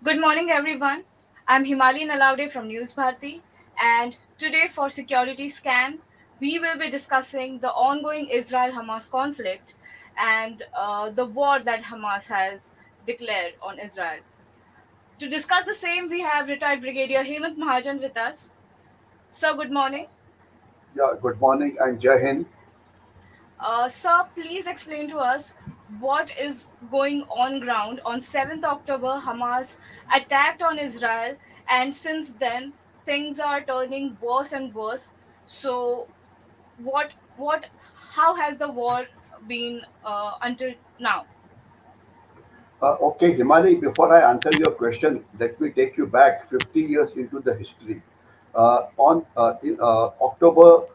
Good morning, everyone. I'm Himali Nalaude from News Bharati, and today for Security Scan, we will be discussing the ongoing Israel-Hamas conflict and the war that Hamas has declared on Israel. To discuss the same, we have retired Brigadier Hemant Mahajan with us. Sir, good morning. Yeah, good morning and Jai Hind. Sir, please explain to us what is going on ground. On 7th October, Hamas attacked on Israel, and since then, things are turning worse and worse. So, what, how has the war been until now? Okay, Himali, before I answer your question, let me take you back 50 years into the history. In October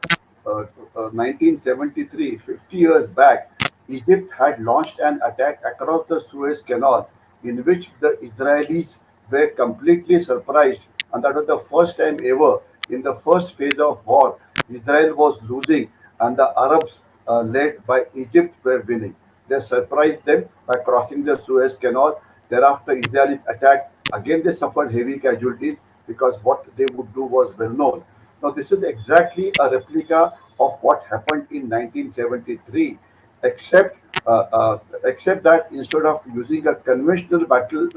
1973, 50 years back, Egypt had launched an attack across the Suez Canal in which the Israelis were completely surprised. And that was the first time ever in the first phase of war. Israel was losing, and the Arabs, led by Egypt, were winning. They surprised them by crossing the Suez Canal. Thereafter, Israelis attacked. Again, they suffered heavy casualties because what they would do was well known. Now, this is exactly a replica of what happened in 1973, except except that instead of using a conventional battle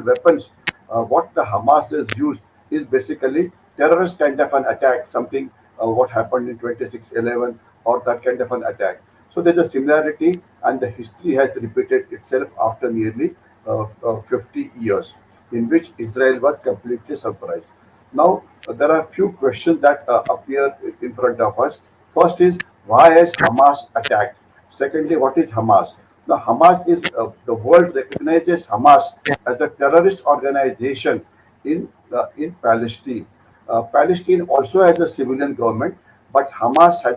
weapons, what the Hamas has used is basically terrorist kind of an attack, something what happened in 26/11 or that kind of an attack. So there's a similarity, and the history has repeated itself after nearly 50 years, in which Israel was completely surprised. Now, there are a few questions that appear in front of us. First is, why has Hamas attacked? Secondly, what is Hamas? Now, Hamas is the world recognizes Hamas as a terrorist organization in Palestine. Palestine also has a civilian government, but Hamas has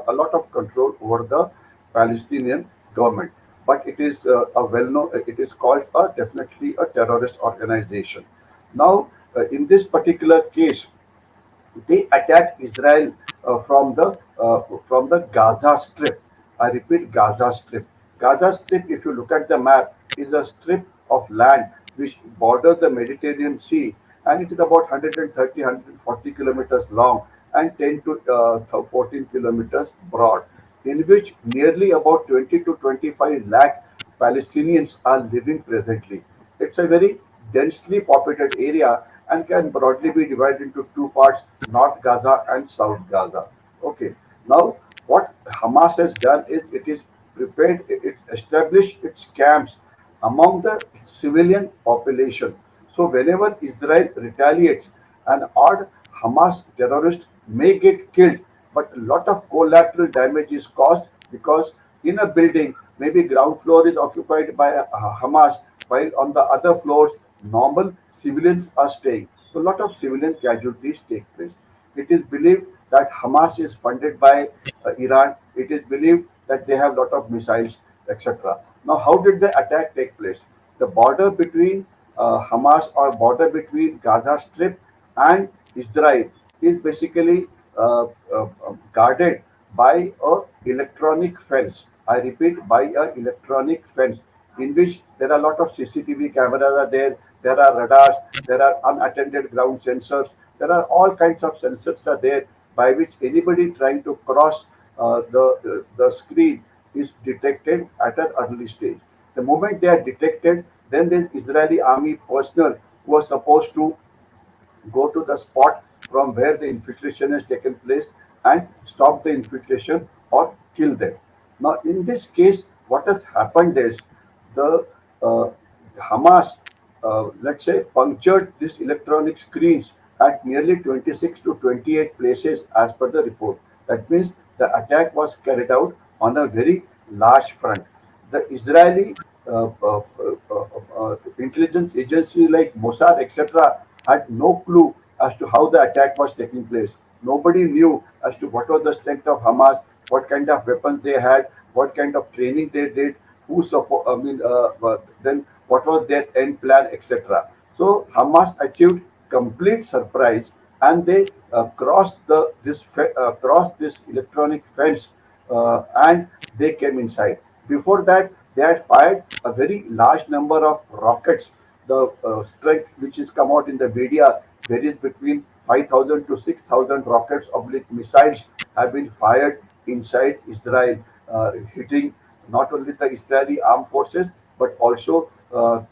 a lot of control over the Palestinian government. But it is a well-known. It is called definitely a terrorist organization. Now, in this particular case, they attacked Israel from the Gaza Strip. I repeat, Gaza Strip. Gaza Strip, if you look at the map, is a strip of land which borders the Mediterranean Sea, and it is about 130, kilometers long and 10 to 14 kilometers broad, in which nearly about 20 to 25 lakh Palestinians are living presently. It's a very densely populated area and can broadly be divided into two parts, North Gaza and South Gaza. Okay. Now, what Hamas has done is it is prepared, it established its camps among the civilian population. So, whenever Israel retaliates, an odd Hamas terrorist may get killed, but a lot of collateral damage is caused because in a building, maybe ground floor is occupied by Hamas, while on the other floors, normal civilians are staying. So, a lot of civilian casualties take place. It is believed that Hamas is funded by Iran. It is believed that they have a lot of missiles, etc. Now, how did the attack take place? The border between Hamas or border between Gaza Strip and Israel is basically guarded by a electronic fence. I repeat, by a electronic fence in which there are a lot of CCTV cameras are there. There are radars. There are unattended ground sensors. There are all kinds of sensors are there by which anybody trying to cross the screen is detected at an early stage. The moment they are detected, then there's Israeli army personnel who are supposed to go to the spot from where the infiltration has taken place and stop the infiltration or kill them. Now, in this case, what has happened is the uh, Hamas, let's say, punctured these electronic screens at nearly 26 to 28 places as per the report. That means the attack was carried out on a very large front. The Israeli intelligence agency like Mossad, etc., had no clue as to how the attack was taking place. Nobody knew as to what was the strength of Hamas, what kind of weapons they had, what kind of training they did, who support. I mean, then what was their end plan, etc. So Hamas achieved complete surprise, and they crossed this electronic fence, and they came inside. Before that, they had fired a very large number of rockets the strength which is come out in the media varies between 5,000 to 6,000 rockets oblique missiles have been fired inside Israel, hitting not only the Israeli armed forces but also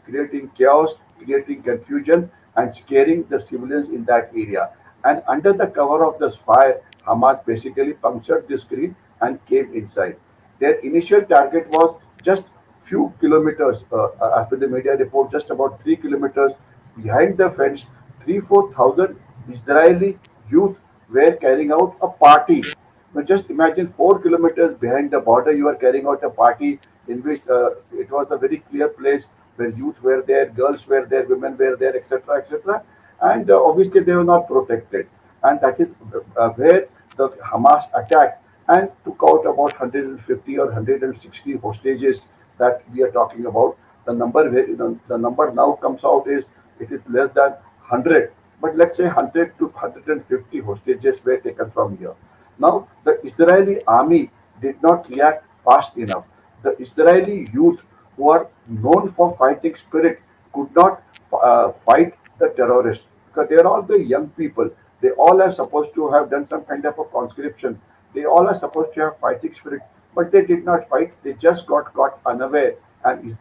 creating chaos, creating confusion, and scaring the civilians in that area. And under the cover of this fire, Hamas basically punctured the screen and came inside. Their initial target was just few kilometers, as per the media report, just about 3 kilometers behind the fence. 3-4 thousand Israeli youth were carrying out a party. Now just imagine 4 kilometers behind the border, you are carrying out a party in which it was a very clear place where youth were there, girls were there, women were there, etc., etc. And obviously they were not protected. And that is where the Hamas attacked and took out about 150 or 160 hostages that we are talking about. The number the number now comes out is it is less than 100, but let's say 100 to 150 hostages were taken from here. Now, the Israeli army did not react fast enough. The Israeli youth, who are known for fighting spirit, could not fight the terrorists because they are all the young people. They all are supposed to have done some kind of a conscription. They all are supposed to have fighting spirit, but they did not fight. They just got caught unaware, and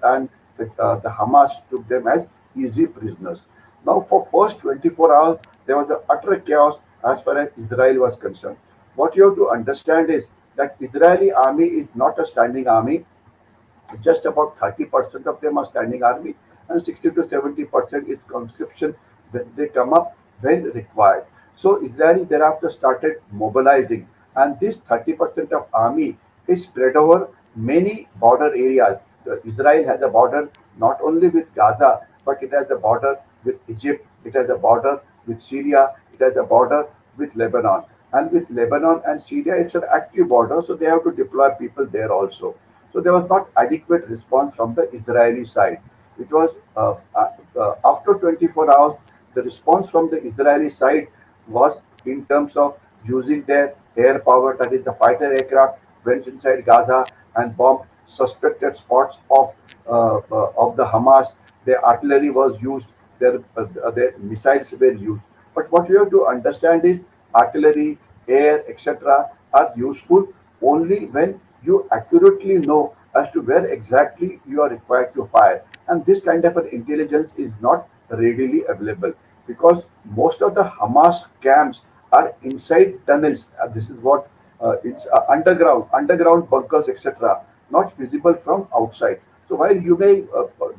the Hamas took them as easy prisoners. Now, for first 24 hours, there was a utter chaos as far as Israel was concerned. What you have to understand is that Israeli army is not a standing army. Just about 30% of them are standing army, and 60 to 70% is conscription when they come up when required. So Israel thereafter started mobilizing, and this 30% of army is spread over many border areas. Israel has a border not only with Gaza, but it has a border with Egypt, it has a border with Syria, it has a border with Lebanon. And with Lebanon and Syria, it's an active border, so they have to deploy people there also. So there was not adequate response from the Israeli side. It was after 24 hours, the response from the Israeli side was in terms of using their air power, that is the fighter aircraft, went inside Gaza and bombed suspected spots of the Hamas. Their artillery was used, their missiles were used. But what you have to understand is artillery, air, etc. are useful only when you accurately know as to where exactly you are required to fire. And this kind of an intelligence is not readily available because most of the Hamas camps are inside tunnels. This is what it's underground bunkers, etc., not visible from outside. So while you may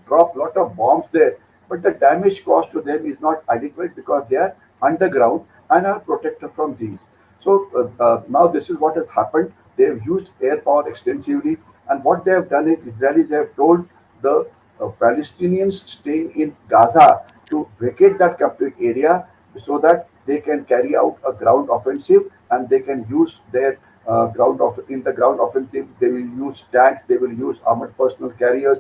drop lot of bombs there, but the damage caused to them is not adequate because they are underground and are protected from these. So now this is what has happened. They have used air power extensively, and what they have done is Israelis have told the Palestinians staying in Gaza to vacate that complete area so that they can carry out a ground offensive and they can use their in the ground offensive. They will use tanks, they will use armored personnel carriers,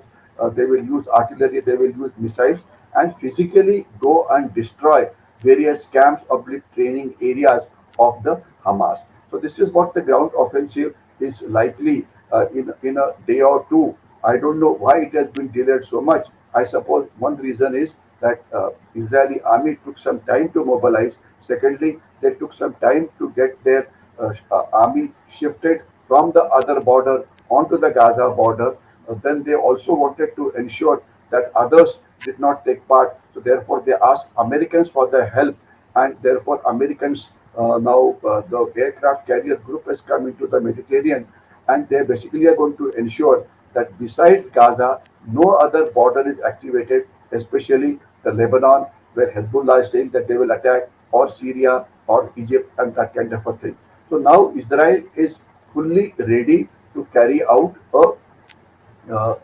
they will use artillery, they will use missiles, and physically go and destroy various camps, public training areas of the Hamas. So this is what the ground offensive is likely in a day or two. I don't know why it has been delayed so much. I suppose one reason is that Israeli army took some time to mobilize. Secondly, they took some time to get their army shifted from the other border onto the Gaza border. Then they also wanted to ensure that others did not take part. So therefore, they asked Americans for their help, and therefore Americans now the aircraft carrier group has come into the Mediterranean, and they basically are going to ensure that besides Gaza, no other border is activated, especially the Lebanon, where Hezbollah is saying that they will attack, or Syria, or Egypt, and that kind of a thing. So now Israel is fully ready to carry out a uh,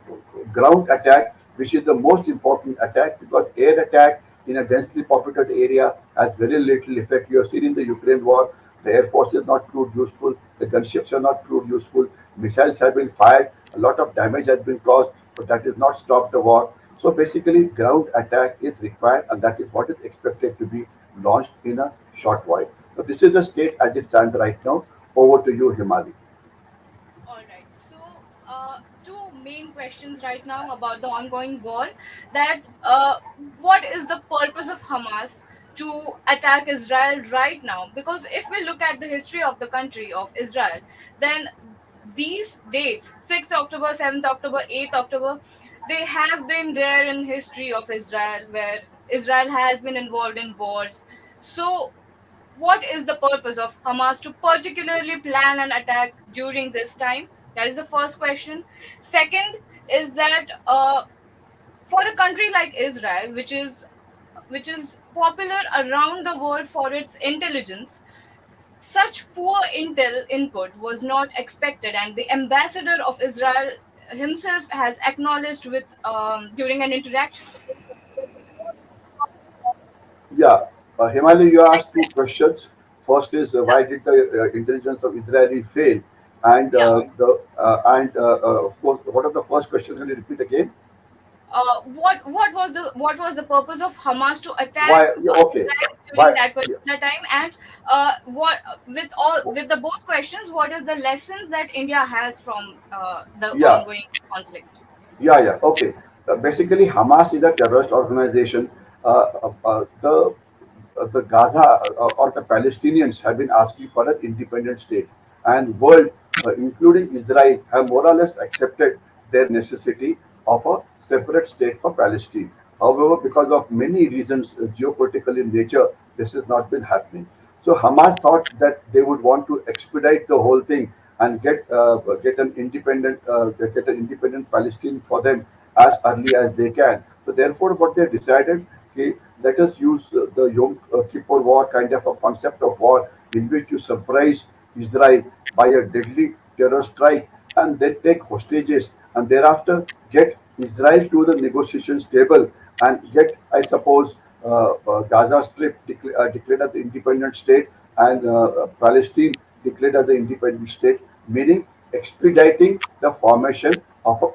ground attack, which is the most important attack because air attack in a densely populated area has very little effect. You have seen in the Ukraine war, the air force is not proved useful, the gunships are not proved useful, missiles have been fired, a lot of damage has been caused, but that has not stopped the war. So basically, ground attack is required, and that is what is expected to be launched in a short while. So this is the state as it stands right now. Over to you, Himali. All right. So, to main questions right now about the ongoing war. That what is the purpose of Hamas to attack Israel right now? Because if we look at the history of the country of Israel, then these dates, 6th October, 7th October, 8th October, they have been there in history of Israel, where Israel has been involved in wars. So what is the purpose of Hamas to particularly plan an attack during this time? That is the first question. Second is that for a country like Israel, which is popular around the world for its intelligence, such poor intel input was not expected, and the ambassador of Israel himself has acknowledged with during an interaction. Yeah, Himali, you asked two questions. First is why did the intelligence of Israeli fail, and Yeah. of course, what are the first questions? Can you repeat again? What was the purpose of Hamas to attack Why? Yeah, okay. Israel during Why? that Yeah, particular time? And what with the both questions, what is the lessons that India has from the yeah, ongoing conflict? yeah. Okay. Basically, Hamas is a terrorist organization. The Gaza or the Palestinians have been asking for an independent state, and world, including Israel, have more or less accepted their necessity of a separate state for Palestine. However, because of many reasons, geopolitical in nature, this has not been happening. So Hamas thought that they would want to expedite the whole thing and get an independent Palestine for them as early as they can. So therefore, what they decided, okay, let us use the Yom Kippur War kind of a concept of war in which you surprise Israel by a deadly terror strike and then take hostages and thereafter get Israel to the negotiations table and get, I suppose, Gaza Strip declared as the independent state and Palestine declared as the independent state, meaning expediting the formation of a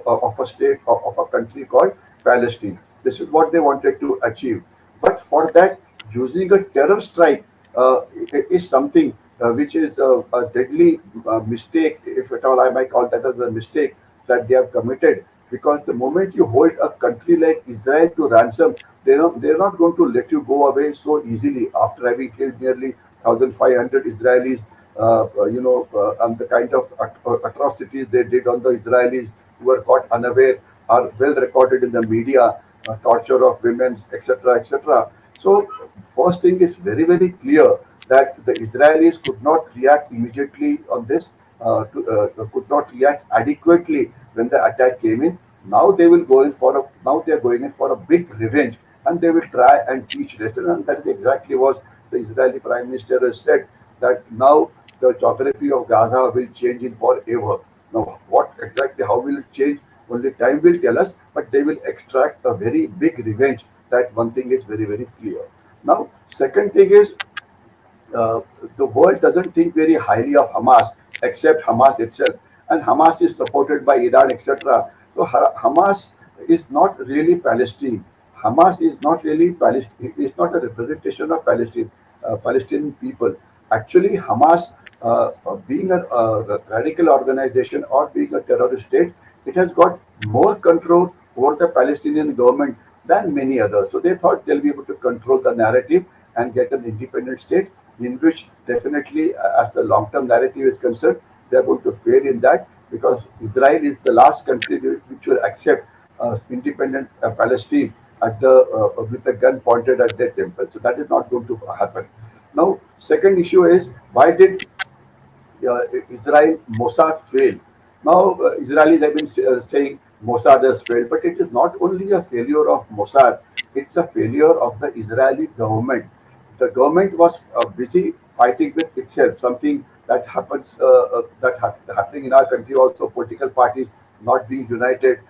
of a state of a country called Palestine. This is what they wanted to achieve. But for that, using a terror strike is something which is a deadly mistake, if at all I might call that as a mistake that they have committed. Because the moment you hold a country like Israel to ransom, they're not going to let you go away so easily after having killed nearly 1,500 Israelis. And the kind of atrocities they did on the Israelis who were caught unaware are well recorded in the media, torture of women, etc., etc. So, first thing is very, very clear that the Israelis could not react immediately on this, could not react adequately when the attack came in. Now they are going in for a big revenge, and they will try and teach lesson. And that is exactly what the Israeli Prime Minister has said, that now the geography of Gaza will change in forever. Now, what exactly, how will it change? Only time will tell us, but they will extract a very big revenge. That one thing is very, very clear. Now, second thing is uh, the world doesn't think very highly of Hamas except Hamas itself. And Hamas is supported by Iran, etc. So Hamas is not really Palestine. Hamas is not really Palestine. It's not a representation of Palestinian people. Actually, Hamas, being a radical organization or being a terrorist state, it has got more control over the Palestinian government than many others. So they thought they'll be able to control the narrative and get an independent state, in which definitely, as the long-term narrative is concerned, they are going to fail in that, because Israel is the last country which will accept independent Palestine with a gun pointed at their temple. So that is not going to happen. Now, second issue is, why did Israel Mossad failed? Now, Israelis have been saying Mossad has failed, but it is not only a failure of Mossad, it's a failure of the Israeli government. The government was busy fighting with itself, something that happens happening in our country also. Political parties not being united,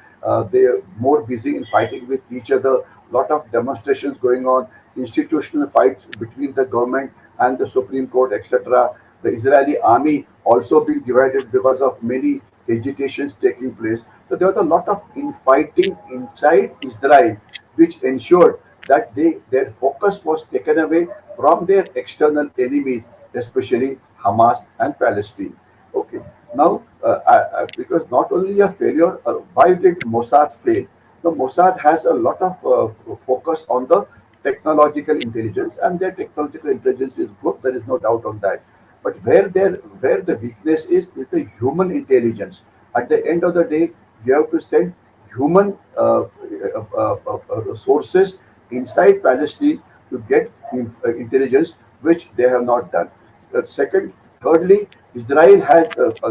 they are more busy in fighting with each other. Lot of demonstrations going on, institutional fights between the government and the Supreme Court, etc. The Israeli army also being divided because of many agitations taking place. So there was a lot of infighting inside Israel, which ensured that their focus was taken away from their external enemies, especially Hamas and Palestine. Okay. Now, because not only a failure, why did Mossad fail? The Mossad has a lot of focus on the technological intelligence, and their technological intelligence is good. There is no doubt on that. But where the weakness is the human intelligence. At the end of the day, you have to send human sources inside Palestine to get intelligence, which they have not done. Thirdly, Israel has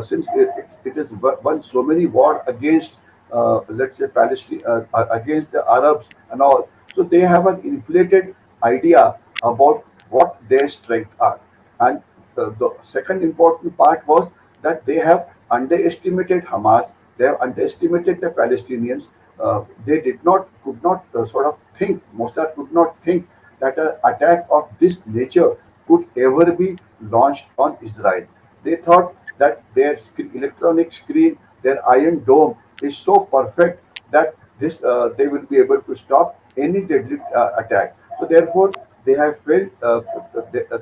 since it has won so many wars against, let's say, Palestine, against the Arabs and all. So they have an inflated idea about what their strengths are. And the second important part was that they have underestimated Hamas. They have underestimated the Palestinians. They could not sort of think. Mossad could not think that an attack of this nature could ever be launched on Israel. They thought that their electronic screen, their iron dome, is so perfect that this they will be able to stop any deadly attack. So therefore, they have failed.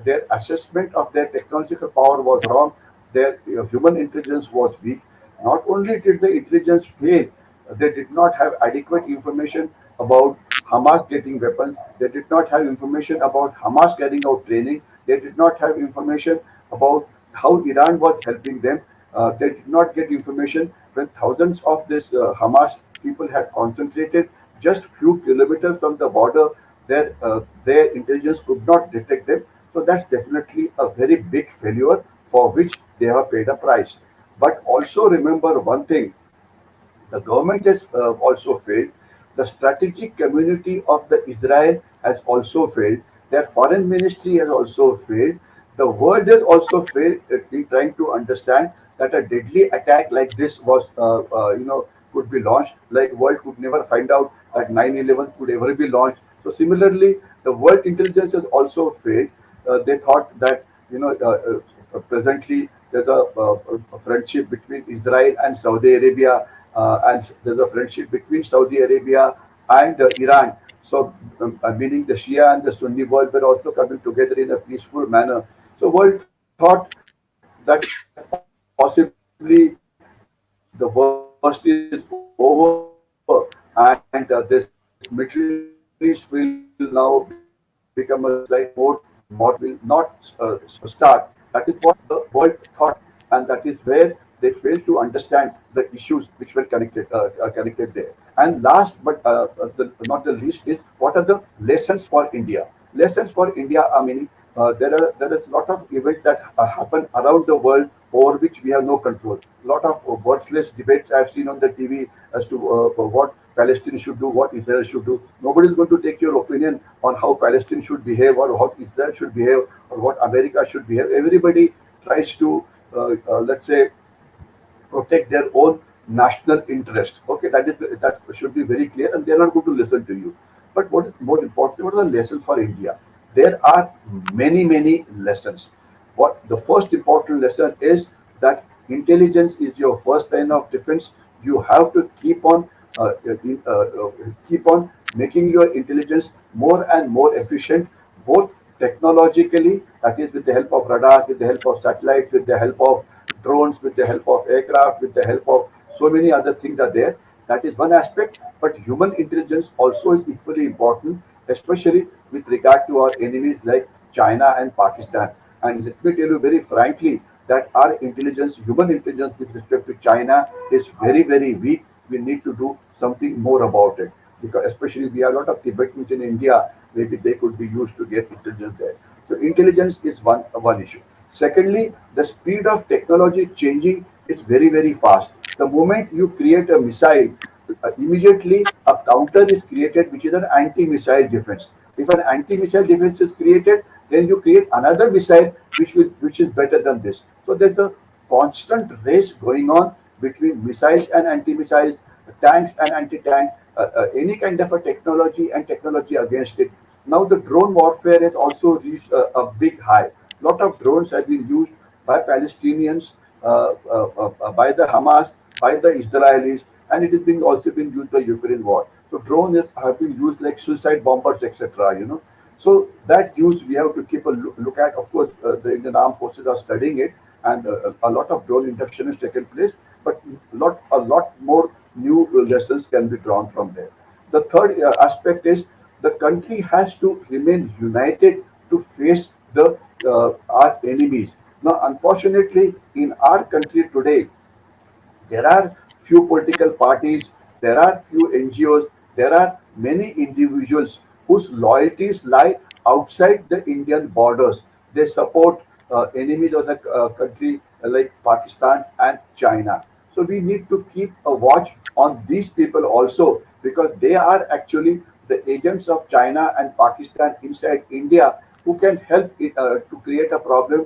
Their assessment of their technological power was wrong. Their human intelligence was weak. Not only did the intelligence fail, they did not have adequate information about Hamas getting weapons. They did not have information about Hamas carrying out training. They did not have information about how Iran was helping them. They did not get information when thousands of this Hamas people had concentrated just few kilometers from the border. Their intelligence could not detect them. So that's definitely a very big failure for which they have paid a price. But also remember one thing, the government has also failed. The strategic community of the Israel has also failed. Their foreign ministry has also failed. The world has also failed in trying to understand that a deadly attack like this was, could be launched. Like world could never find out that 9/11 could ever be launched. So similarly, the world intelligence has also failed. They thought that presently there's a friendship between Israel and Saudi Arabia, and there's a friendship between Saudi Arabia and Iran. So, meaning the Shia and the Sunni world were also coming together in a peaceful manner. So, world thought that possibly the worst is over, and this Middle East will now become a slight more more peaceful. But war will not start. That is what the world thought, and that is where they failed to understand the issues which were connected there. And last but not the least is what are the lessons for India? Lessons for India are many. There is a lot of events that happen around the world over which we have no control. A lot of worthless debates I have seen on the TV as to what Palestine should do, what Israel should do. Nobody is going to take your opinion on how Palestine should behave or how Israel should behave or what America should behave. Everybody tries to, let's say, protect their own national interest. Okay, that should be very clear, and they are not going to listen to you. But what is more important? What are the lessons for India? There are many lessons. What the first important lesson is that intelligence is your first line of defense. You have to keep on making your intelligence more and more efficient, both technologically, that is with the help of radars, with the help of satellites, with the help of drones, with the help of aircraft, with the help of so many other things are there. That is one aspect. But human intelligence also is equally important, especially with regard to our enemies like China and Pakistan. And let me tell you very frankly that our intelligence, human intelligence with respect to China is very weak. We need to do something more about it. Because especially we have a lot of Tibetans in India, maybe they could be used to get intelligence there. So intelligence is one issue. Secondly, the speed of technology changing is very fast. The moment you create a missile, immediately a counter is created, which is an anti-missile defense. If an anti-missile defense is created, then you create another missile which is better than this. So there's a constant race going on between missiles and anti-missiles, tanks and anti-tank, any kind of a technology and technology against it. Now the drone warfare has also reached a big high. Lot of drones have been used by Palestinians, by the Hamas, by the Israelis, and it has been also been used by Ukraine war. So drones have been used like suicide bombers, etc. So that use we have to keep a look at. Of course, the Indian Armed Forces are studying it, and a lot of drone induction has taken place, but a lot more new lessons can be drawn from there. The third aspect is the country has to remain united to face the our enemies. Now, unfortunately, in our country today, there are few political parties, there are few NGOs, there are many individuals whose loyalties lie outside the Indian borders. They support enemies of the country like Pakistan and China. So we need to keep a watch on these people also, because they are actually the agents of China and Pakistan inside India, who can help to create a problem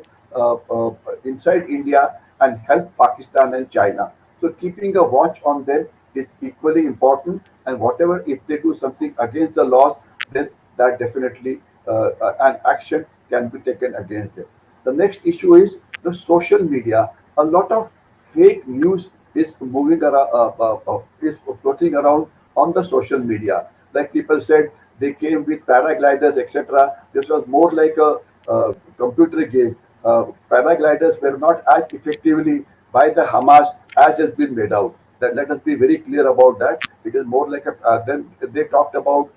inside India and help Pakistan and China. So keeping a watch on them is equally important. And whatever, if they do something against the laws, then that definitely an action can be taken against them. The next issue is the social media. A lot of fake news is moving around, is floating around on the social media. Like people said, they came with paragliders, etc. This was more like a computer game. Paragliders were not as effectively by the Hamas as has been made out. That let us be very clear about that. It is more like a. Then they talked about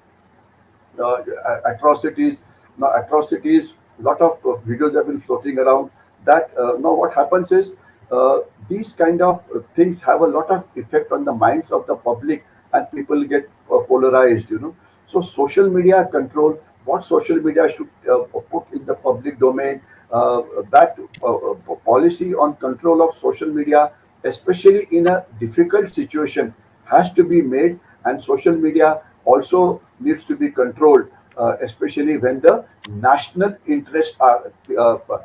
atrocities. Now, atrocities, lot of videos have been floating around. That now what happens is these kind of things have a lot of effect on the minds of the public, and people get polarized. So social media control, what social media should put in the public domain. That policy on control of social media, especially in a difficult situation, has to be made, and social media also needs to be controlled, especially when the national interests are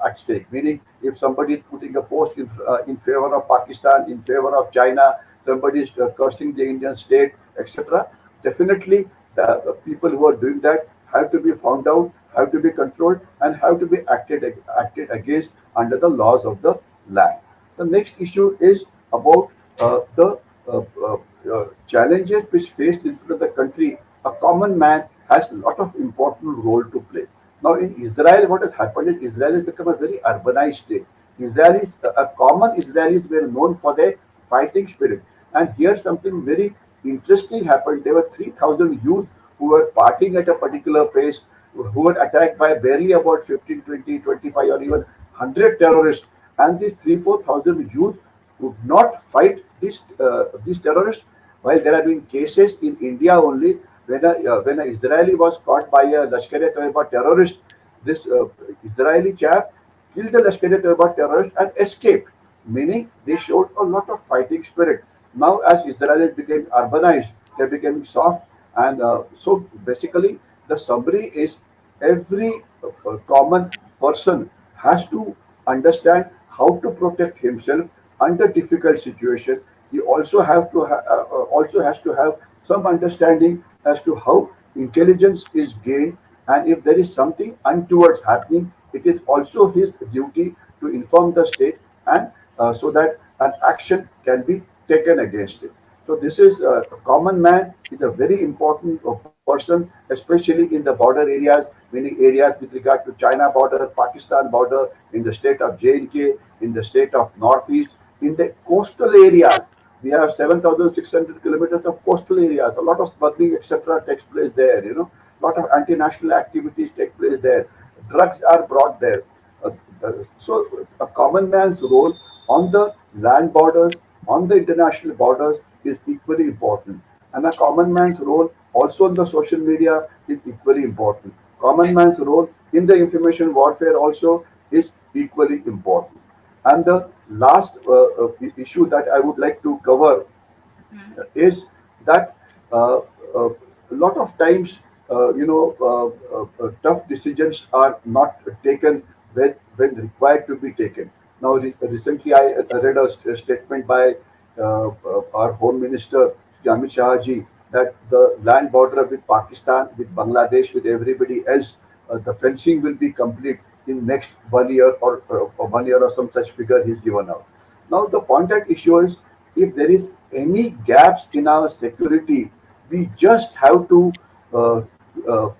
at stake. Meaning, if somebody is putting a post in favor of Pakistan, in favor of China, somebody is cursing the Indian state, etc. Definitely, the people who are doing that have to be found out, have to be controlled, and have to be acted against under the laws of the land. The next issue is about the challenges which faced in front of the country. A common man has a lot of important role to play. Now, in Israel, what has happened is Israel has become a very urbanized state. Israelis, a common Israelis were known for their fighting spirit. And here something very interesting happened. There were 3,000 youth who were partying at a particular place, who were attacked by barely about 15, 20, 25, or even 100 terrorists. And these 3, 4,000 youth would not fight these terrorists. While there have been cases in India only when an Israeli was caught by a Lashkar-e-Toiba terrorist, this Israeli chap killed the Lashkar-e-Toiba terrorist and escaped, meaning they showed a lot of fighting spirit. Now, as Israelis became urbanized, they're becoming soft, and so basically, the summary is every common person has to understand how to protect himself under difficult situation. He also also has to have some understanding as to how intelligence is gained, and if there is something untoward happening, it is also his duty to inform the state, and so that an action can be taken against it. So this is a common man is a very important person, especially in the border areas, many areas with regard to China border, Pakistan border, in the state of J&K, in the state of Northeast, in the coastal areas. We have 7,600 kilometers of coastal areas. A lot of smuggling, etc., takes place there. A lot of anti-national activities take place there. Drugs are brought there. Uh, so, a common man's role on the land borders, on the international borders, is equally important. And a common man's role also on the social media is equally important. Common Right. man's role in the information warfare also is equally important. And the last issue that I would like to cover Hmm. is that a lot of times, tough decisions are not taken when required to be taken. Now, recently I read a statement by our Home Minister, Amit Shah ji, that the land border with Pakistan, with Bangladesh, with everybody else, the fencing will be complete in next 1 year, or 1 year, or some such figure he's given out. Now, the point at issue is, if there is any gaps in our security, we just have to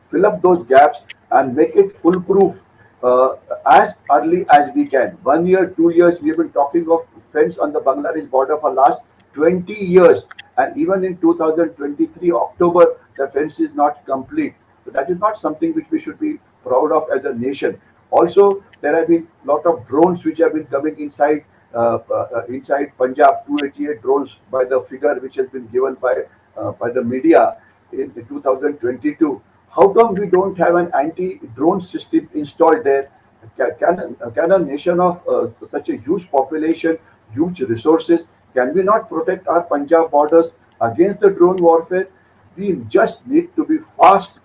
fill up those gaps and make it foolproof. uh, as early as we can. 1 year, 2 years, we have been talking of fence on the Bangladesh border for last 20 years. And even in 2023, October, the fence is not complete. So that is not something which we should be proud of as a nation. Also, there have been a lot of drones which have been coming inside Punjab, 288 drones by the figure which has been given by the media in 2022. How come we don't have an anti-drone system installed there? Can a nation of such a huge population, huge resources, can we not protect our Punjab borders against the drone warfare? We just need to be fast.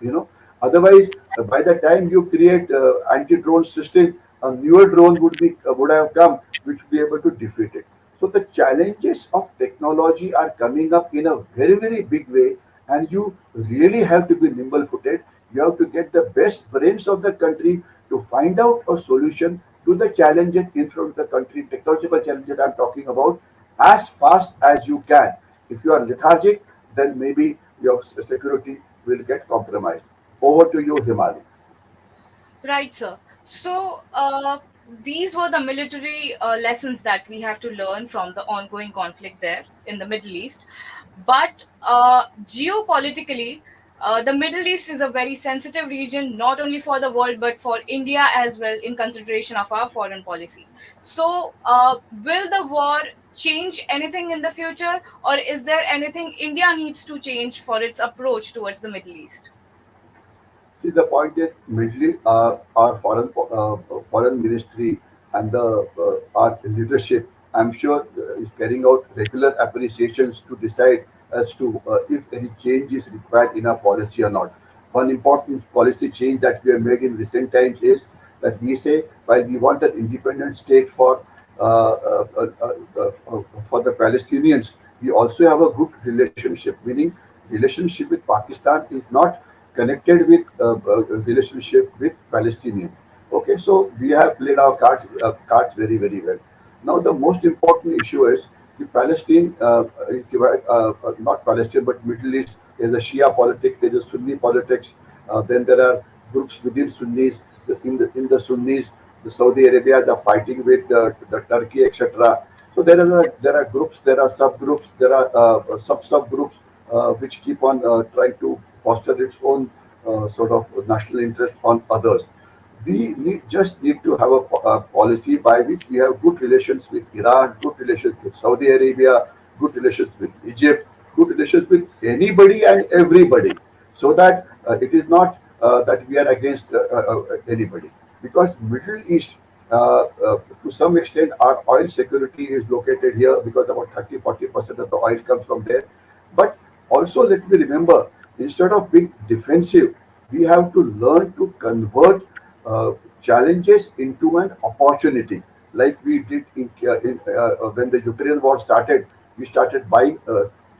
Otherwise, by the time you create anti-drone system, a newer drone would have come, which would be able to defeat it. So the challenges of technology are coming up in a very, very big way, and you really have to be nimble-footed. You have to get the best brains of the country to find out a solution to the challenges in front of the country, technological challenges I'm talking about, as fast as you can. If you are lethargic, then maybe your security will get compromised. Over to you, Himali. Right, sir. So, these were the military lessons that we have to learn from the ongoing conflict there in the Middle East. But geopolitically, the Middle East is a very sensitive region, not only for the world, but for India as well, in consideration of our foreign policy. So, will the war change anything in the future, or is there anything India needs to change for its approach towards the Middle East? See, the point is, mainly our foreign ministry and our leadership, I'm sure, is carrying out regular appreciations to decide as to if any change is required in our policy or not. One important policy change that we have made in recent times is that we say, while we want an independent state for the Palestinians, we also have a good relationship. Meaning, relationship with Pakistan is not connected with relationship with Palestinian. Okay, so we have played our cards very, very well. Now the most important issue is the Palestine is divided, not Palestine but Middle East. There's a Shia politics, there's a Sunni politics. Then there are groups within Sunnis. In the Sunnis, the Saudi Arabias are fighting with the Turkey, etc. So there are groups, there are subgroups, there are subgroups which keep on trying to foster its own sort of national interest on others. We just need to have a policy by which we have good relations with Iran, good relations with Saudi Arabia, good relations with Egypt, good relations with anybody and everybody, so that it is not that we are against anybody. Because Middle East, to some extent, our oil security is located here because about 30-40% of the oil comes from there. But also, let me remember, instead of being defensive, we have to learn to convert uh, challenges into an opportunity, like we did when the Ukraine war started. We started buying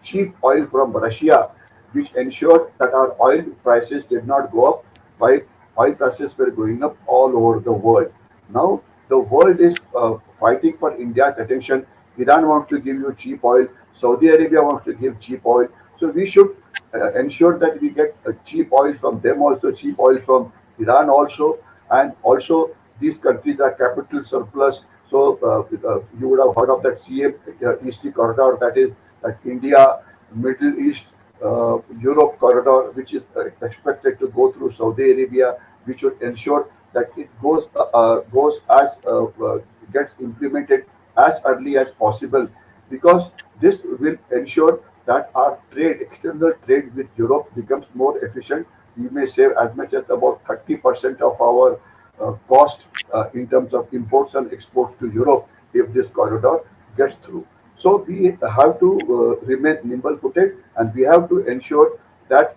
cheap oil from Russia, which ensured that our oil prices did not go up while oil prices were going up all over the world. Now the world is fighting for India's attention. Iran wants to give you cheap oil. Saudi Arabia wants to give cheap oil. So we should ensure that we get cheap oil from them also, cheap oil from Iran also, and also these countries are capital surplus. So you would have heard of that CM corridor, that is India, Middle East, Europe corridor, which is expected to go through Saudi Arabia. We should ensure that it goes as gets implemented as early as possible, because this will ensure that our external trade with Europe becomes more efficient. We may save as much as about 30% of our cost in terms of imports and exports to Europe if this corridor gets through. So we have to remain nimble-footed, and we have to ensure that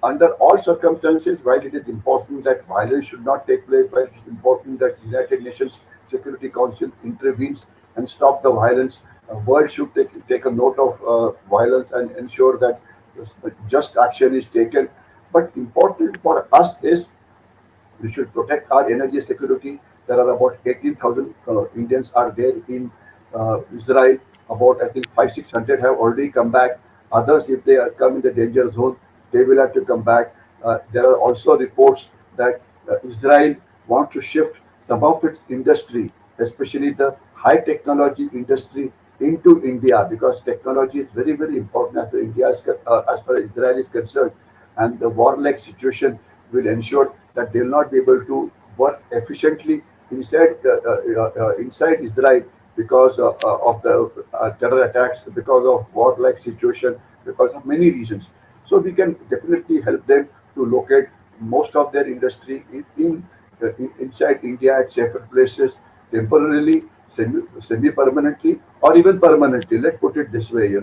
under all circumstances, while it is important that violence should not take place, while it is important that United Nations Security Council intervenes and stop the violence, world should take a note of violence and ensure that just action is taken. But important for us is we should protect our energy security. There are about 18,000 Indians are there in Israel. About I think 500-600 have already come back. Others, if they come in the danger zone, they will have to come back. There are also reports that Israel wants to shift some of its industry, especially the high technology industry, into India because technology is very, very important as far as as far as Israel is concerned, and the war-like situation will ensure that they will not be able to work efficiently inside Israel because of the terror attacks, because of war-like situation, because of many reasons. So we can definitely help them to locate most of their industry inside India at safer places, temporarily, semi-permanently, or even permanently. Let's put it this way,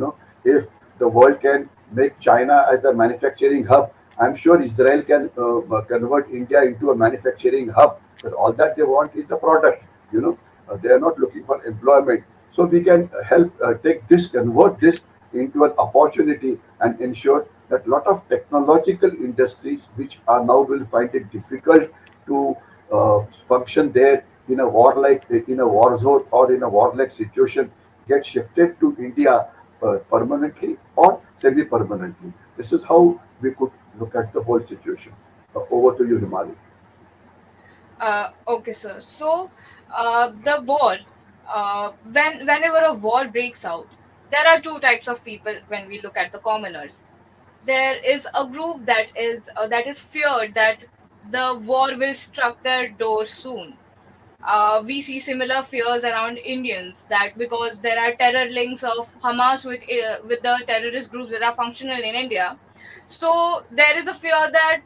if the world can make China as a manufacturing hub, I'm sure Israel can convert India into a manufacturing hub. But all that they want is the product. They are not looking for employment. So we can help convert this into an opportunity and ensure that a lot of technological industries which are now will find it difficult to function there in a war zone or in a warlike situation get shifted to India permanently or semi-permanently. This is how we could look at the whole situation. Over to you, Himali. Okay, sir. So, the war, whenever a war breaks out, there are two types of people when we look at the commoners. There is a group that is feared that the war will struck their door soon. We see similar fears around Indians that because there are terror links of Hamas with the terrorist groups that are functional in India, so there is a fear that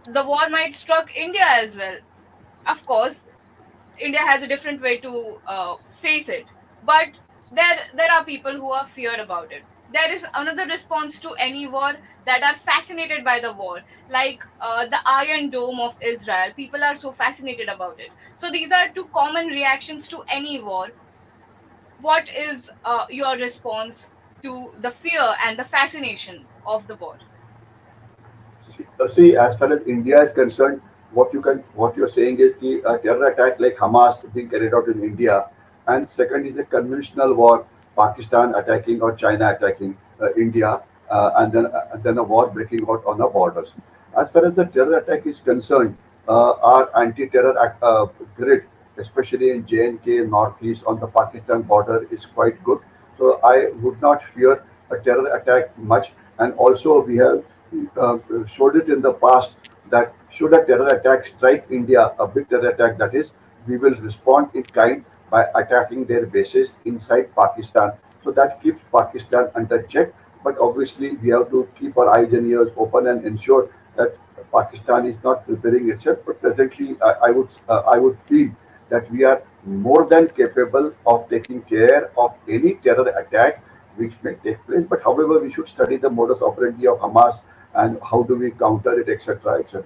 the war might struck India as well. Of course, India has a different way to face it, but there are people who are feared about it. There is another response to any war that are fascinated by the war, like the Iron Dome of Israel. People are so fascinated about it. So these are two common reactions to any war. What is your response to the fear and the fascination of the war? See, as far as India is concerned, what you're saying is कि a terror attack like Hamas being carried out in India, and second is a conventional war, Pakistan attacking or China attacking India, and then a war breaking out on the borders. As far as the terror attack is concerned, our anti-terror grid, especially in J&K northeast on the Pakistan border, is quite good. So I would not fear a terror attack much. And also we have uh, showed it in the past that should a terror attack strike India, a big terror attack that is, we will respond in kind by attacking their bases inside Pakistan. So that keeps Pakistan under check. But obviously, we have to keep our eyes and ears open and ensure that Pakistan is not preparing itself. But presently, I would feel that we are more than capable of taking care of any terror attack which may take place. But however, we should study the modus operandi of Hamas and how do we counter it, etc., etc.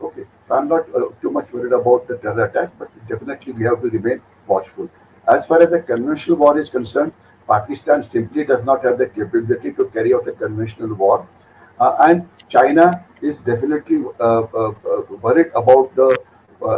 Okay, so I'm not too much worried about the terror attack, but definitely we have to remain watchful. As far as the conventional war is concerned, Pakistan simply does not have the capability to carry out a conventional war, and China is definitely worried about the,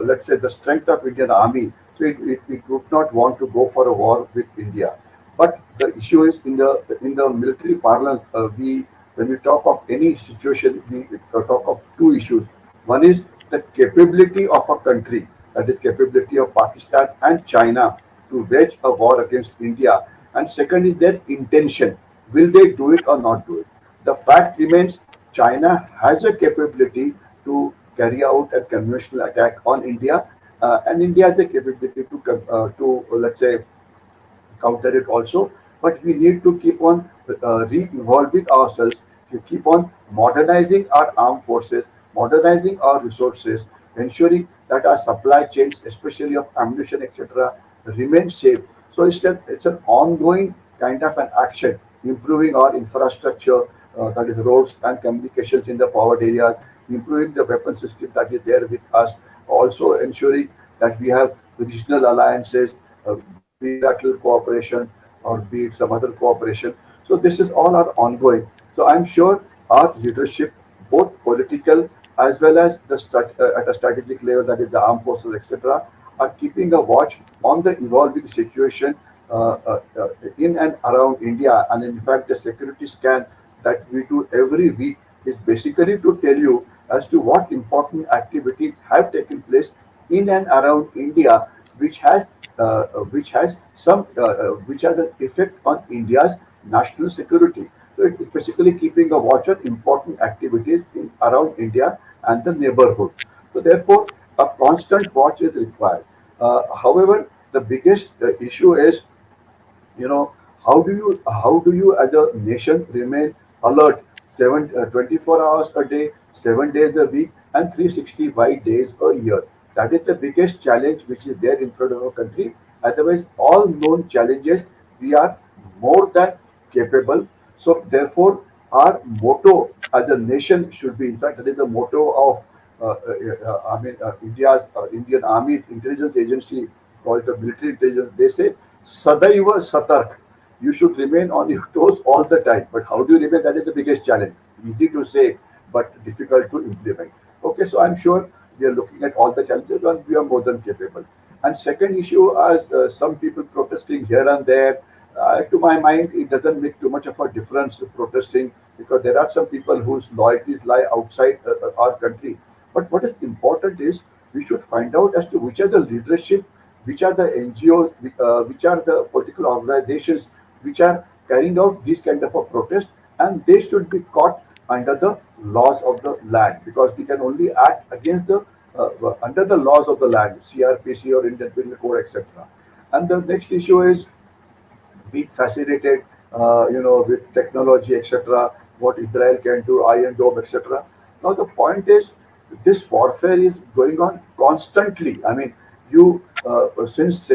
let's say, the strength of Indian army. So it would not want to go for a war with India. But the issue is in the military parlance, we when we talk of any situation, we talk of two issues. One is the capability of a country, that is, capability of Pakistan and China to wage a war against India, and second is their intention. Will they do it or not do it? The fact remains China has a capability to carry out a conventional attack on India, and India has the capability to let's say counter it also. But we need to keep on re-evolving ourselves, to keep on modernizing our armed forces, modernizing our resources, ensuring that our supply chains, especially of ammunition, etc., remain safe. So it's an ongoing kind of an action, improving our infrastructure, that is roads and communications in the forward areas, improving the weapon system that is there with us, also ensuring that we have regional alliances, be it bilateral cooperation or be it some other cooperation. So this is all are ongoing. So I'm sure our leadership, both political as well as at a strategic level, that is the armed forces, etc., are keeping a watch on the evolving situation in and around India. And in fact, the security scan that we do every week is basically to tell you as to what important activities have taken place in and around India, which has which has an effect on India's national security. So it is basically keeping a watch on important activities in around India and the neighborhood. So therefore, a constant watch is required. However, the biggest issue is, you know, how do you as a nation remain alert 24 hours a day, 7 days a week, and 365 days a year? That is the biggest challenge which is there in front of our country. Otherwise, all known challenges, we are more than capable. So therefore, our motto as a nation should be, in fact, that is the motto of India's Indian Army intelligence agency, called the military intelligence. They say Sadaiva Satark. You should remain on your toes all the time. But how do you remain? That is the biggest challenge. Easy to say, but difficult to implement. Okay, so I'm sure we are looking at all the challenges and we are more than capable. And second issue, as some people protesting here and there, to my mind, it doesn't make too much of a difference protesting, because there are some people whose loyalties lie outside our country. But what is important is we should find out as to which are the leadership, which are the NGOs, which are the political organizations which are carrying out these kind of a protest, and they should be caught under the laws of the land, because we can only act against the under the laws of the land, CRPC or Indian Penal Code, etc. And the next issue is be fascinated, with technology, etc. What Israel can do, Iron Dome, etc. Now the point is, this warfare is going on constantly. I mean, you since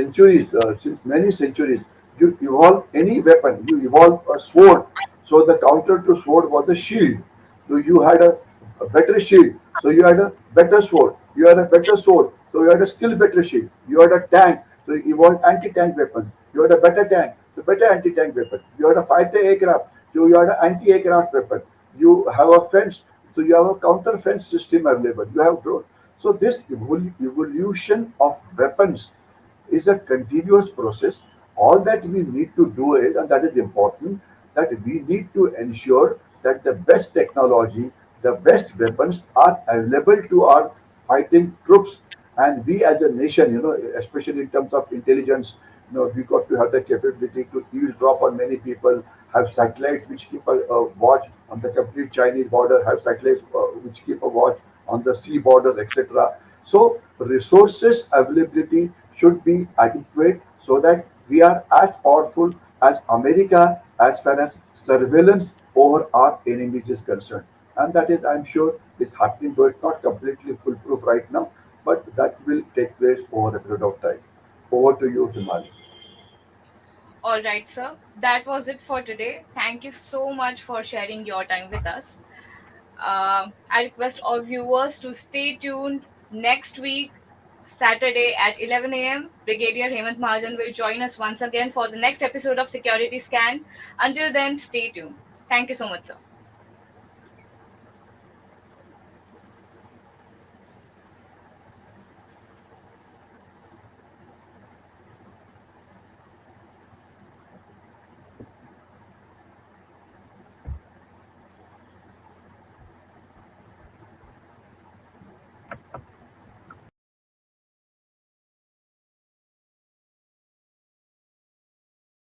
many centuries, you evolve any weapon, you evolve a sword. So the counter to sword was a shield. So you had a better shield. So you had a better sword. You had a better sword. So you had a still better shield. You had a tank. So you evolved anti-tank weapons. You had a better tank. So better anti-tank weapon. You had a fighter aircraft. So you had an anti-aircraft weapon. You have a fence. So you have a counter fence system available. You have drone. So this evolution of weapons is a continuous process. All that we need to do is, and that is important, that we need to ensure that the best technology, the best weapons are available to our fighting troops. And we as a nation, especially in terms of intelligence, we got to have the capability to eavesdrop on many people, have satellites which keep a watch on the complete Chinese border, have satellites which keep a watch on the sea borders, etc. So resources availability should be adequate so that we are as powerful as America as far as surveillance over our enemies is concerned. And that is, I'm sure, is happening, though it's not completely foolproof right now, but that will take place over a period of time. Over to you, Himali. All right, sir. That was it for today. Thank you so much for sharing your time with us. I request all viewers to stay tuned next week, Saturday at 11 a.m. Brigadier Hemant Mahajan will join us once again for the next episode of Security Scan. Until then, stay tuned. Thank you so much, sir.